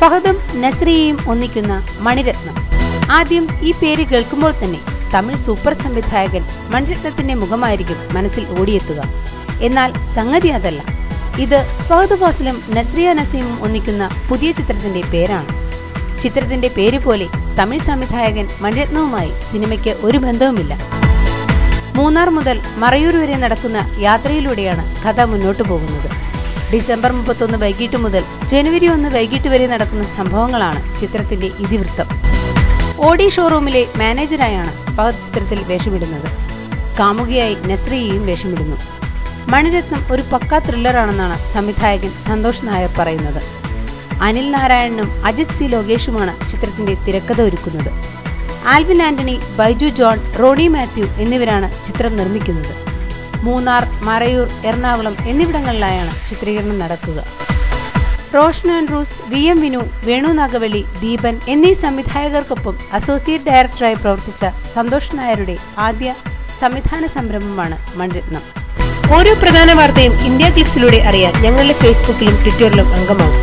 ഫഹദും നസ്രിയയും ഒന്നിക്കുന്ന മണിരത്നം. ആദ്യം ഈ പേര് കേൾക്കുമ്പോൾ തന്നെ തമിഴ് സൂപ്പർ സംവിധായകൻ മണിരത്നത്തിന്റെ മുഖമായിരിക്കും മനസ്സിൽ ഓടിയെത്തുക. എന്നാൽ സംഗതി അതല്ല. ഇത് ഫഹദ് ഫാസിലും നസ്രിയ നസീമും ഒന്നിക്കുന്ന പുതിയ ചിത്രത്തിന്റെ പേരാണ്. ചിത്രത്തിന്റെ പേര് പോലെ തമിഴ് സംവിധായകൻ മണിരത്നവുമായി സിനിമയ്ക്ക് ഒരു ബന്ധവുമില്ല. മൂന്നാർ മുതൽ മറയൂർ വരെ നടക്കുന്ന യാത്രയിലൂടെയാണ് കഥ മുന്നോട്ടു പോകുന്നത്. ഡിസംബർ 31 വൈകിട്ട് മുതൽ ജനുവരി 1 വൈകിട്ട് വരെ നടക്കുന്ന സംഭവങ്ങളാണ് ചിത്രത്തിന്റെ ഇതിവൃത്തം. ഓഡി ഷോറൂമിലെ മാനേജരായാണ് ഫഹദ് ചിത്രത്തിൽ വേഷമിടുന്നത്. കാമുകിയായി നസ്രിയയും വേഷമിടുന്നു. മണിരത്നം ഒരു പക്കാ ത്രില്ലറാണെന്നാണ് സംവിധായകൻ സന്തോഷ് നായർ പറയുന്നത്. അനിൽ നാരായണനും അജിത് സി ലോകേഷുമാണ് ചിത്രത്തിന്റെ തിരക്കഥ ഒരുക്കുന്നത്. ആൽവിൻ ആന്റണി, ബൈജു ജോൺ, റോണി മാത്യു എന്നിവരാണ് ചിത്രം നിർമ്മിക്കുന്നത്. മൂന്നാർ, മറയൂർ, എറണാകുളം എന്നിവിടങ്ങളിലായാണ് ചിത്രീകരണം നടക്കുക. റോഷൻ ആൻഡ്രൂസ്, VM വിനു, വേണു നാഗവള്ളി, ദീപൻ എന്നീ സംവിധായകർക്കൊപ്പം അസോസിയേറ്റ് ഡയറക്ടറായി പ്രവർത്തിച്ച സന്തോഷ് നായരുടെ ആദ്യ സംവിധാന സംരംഭമാണ് മണിരത്നം. ഓരോ പ്രധാന വാർത്തയും ഇന്ത്യ ക്ലിക്സിലൂടെ അറിയാൻ ഞങ്ങളുടെ ഫേസ്ബുക്കിലും ട്വിറ്ററിലും അംഗമാകും.